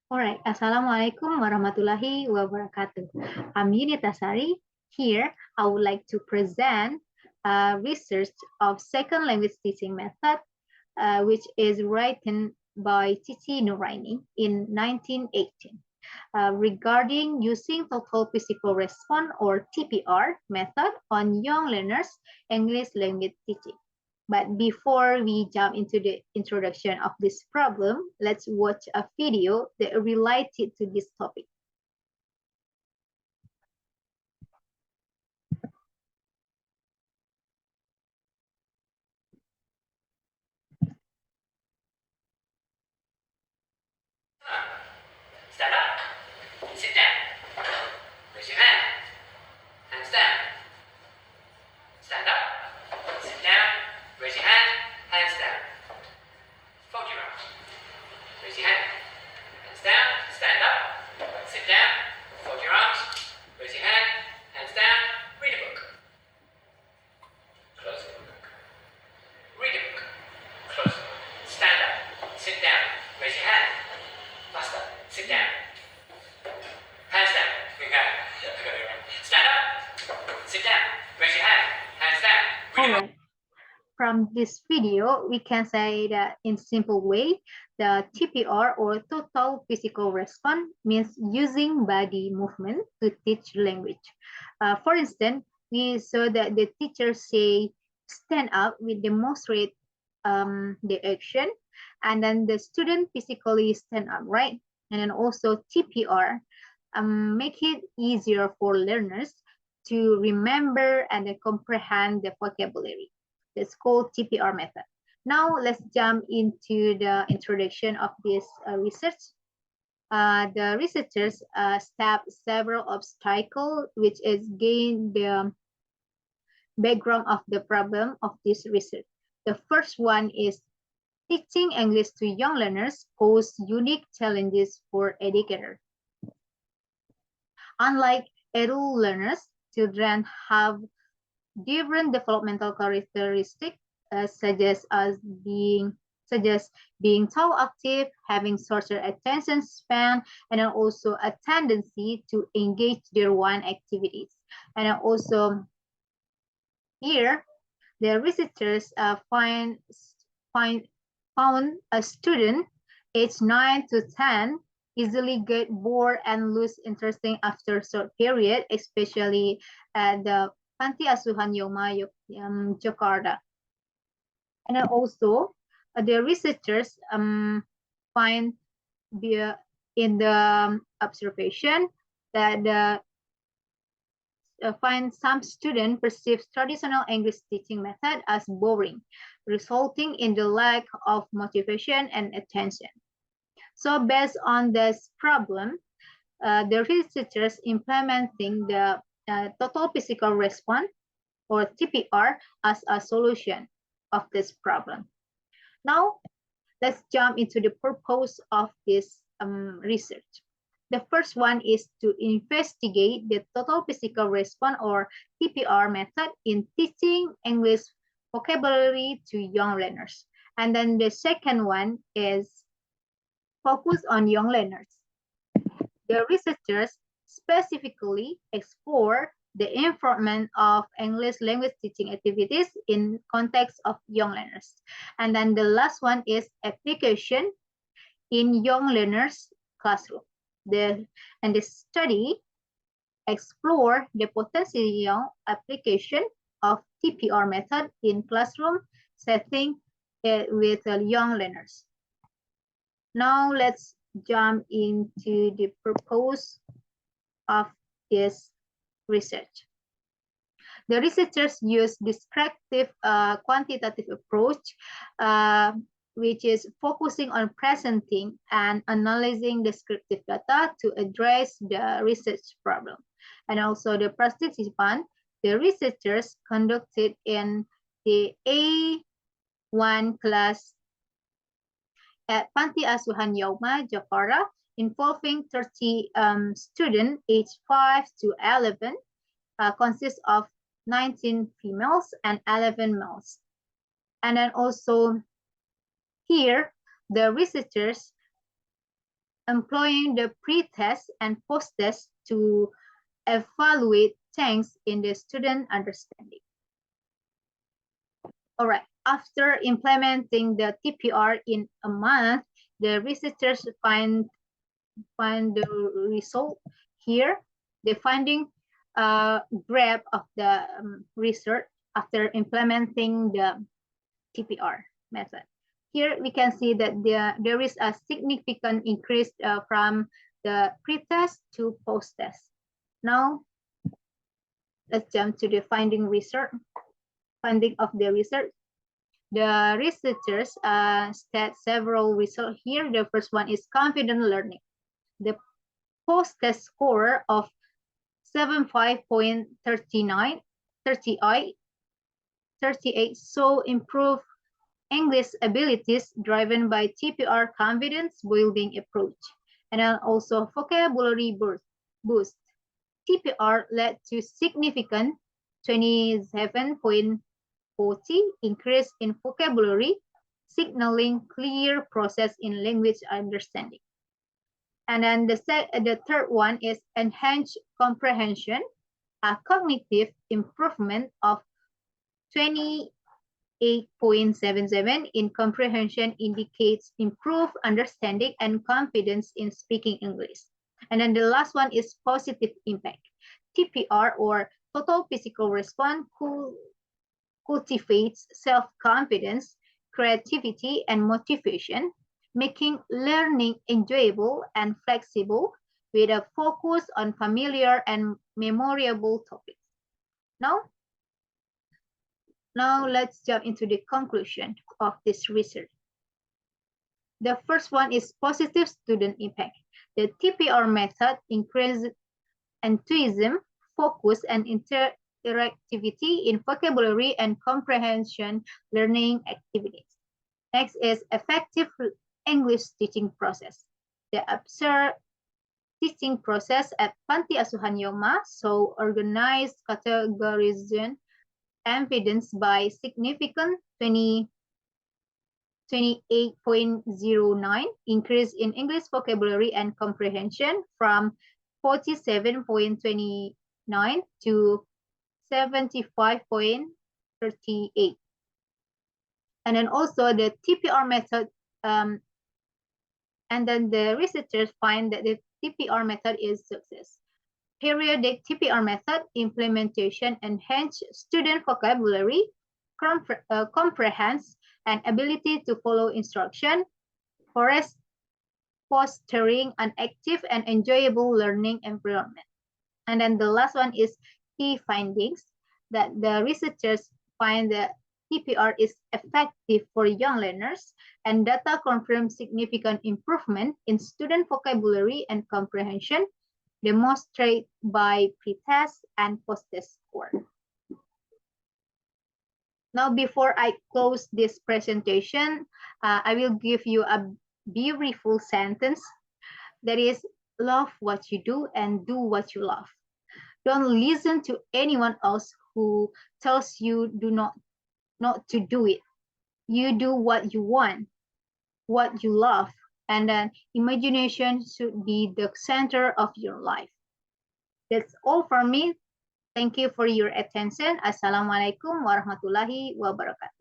Alright, Assalamualaikum warahmatullahi wabarakatuh. I'm Yunita Sari. Here, I would like to present research of second language teaching method, which is written by Titi Nuraini in 1918, regarding using total physical response or TPR method on young learners English language teaching. But before we jump into the introduction of this problem, let's watch a video that related to this topic. Stand up, sit down, raise your hand, hands down. Stand up, sit down, raise your hand, hands down. Fold your arms, raise your hand, hands down, stand up, sit down, fold your arms, raise your hand, hands down, read a book. Close the book. Read a book. Close the book. Stand up, sit down, raise your hand. Faster, sit down. Hands down. Stand up, sit down, raise your hand, hands down. Read a book. Alright. From this video, we can say that in simple way, the TPR or total physical response means using body movement to teach language. For instance, we saw that the teacher say stand up, we demonstrate the action, and then the student physically stand up, right? And then also TPR, make it easier for learners to remember and comprehend the vocabulary. It's called TPR method. Now let's jump into the introduction of this research. The researchers step several obstacles, which is gain the background of the problem of this research. The first one is teaching English to young learners pose unique challenges for educators. Unlike adult learners, children have different developmental characteristics, such as being too active, having shorter attention span, and then also a tendency to engage their one activities. And then also here, the researchers found a student aged 9 to 10 easily get bored and lose interest after a short period, especially at the Panti Asuhan Yoma Jakarta. And then also, the researchers find in the observation that find some students perceive traditional English teaching method as boring, resulting in the lack of motivation and attention. So based on this problem, the researchers implementing the total physical response or TPR as a solution of this problem. Now, let's jump into the purpose of this research. The first one is to investigate the total physical response or TPR method in teaching English vocabulary to young learners. And then the second one is focus on young learners. The researchers specifically explore the improvement of English language teaching activities in context of young learners. And then the last one is application in young learners classroom. The study explore the potential application of TPR method in classroom setting with young learners. Now let's jump into the purpose of this research. The researchers use descriptive quantitative approach, which is focusing on presenting and analyzing descriptive data to address the research problem. And also the participant, the researchers conducted in the A1 class at Panti Asuhan Yauma, Jakarta, involving 30 students aged 5 to 11, consists of 19 females and 11 males. And then also here, the researchers employing the pre-test and post-test to evaluate change in the student understanding. All right, after implementing the TPR in a month, the researchers find the result here. The finding graph of the research after implementing the TPR method. Here we can see that there is a significant increase from the pre-test to post-test. Now, let's jump to the finding of the research. The researchers state several results here. The first one is confident learning. The post-test score of 75.38 so improved English abilities driven by TPR confidence building approach, and then also vocabulary boost. TPR led to significant 27.40 increase in vocabulary, signaling clear process in language understanding. And then the third one is enhanced comprehension, a cognitive improvement of 28.77 in comprehension indicates improved understanding and confidence in speaking English. And then the last one is positive impact. TPR, or total physical response, cultivates self-confidence, creativity, and motivation, making learning enjoyable and flexible with a focus on familiar and memorable topics. Now let's jump into the conclusion of this research. The first one is positive student impact. The TPR method increases enthusiasm, focus, and interactivity in vocabulary and comprehension learning activities. Next is effective English teaching process. The observed teaching process at Panti Asuhan Yoma so organized categorization evidence by significant 28.09 increase in English vocabulary and comprehension from 47.29 to 75.38. And then also the TPR method, and then the researchers find that the TPR method is success. Periodic TPR method implementation enhance student vocabulary, comprehends, and ability to follow instruction, fostering an active and enjoyable learning environment. And then the last one is key findings, that the researchers find that TPR is effective for young learners, and data confirms significant improvement in student vocabulary and comprehension, demonstrated by pre-test and post-test score. Now, before I close this presentation, I will give you a beautiful sentence that is, love what you do and do what you love. Don't listen to anyone else who tells you not to do it. You do what you want, what you love, and then imagination should be the center of your life. That's all for me. Thank you for your attention. Assalamualaikum warahmatullahi wabarakatuh.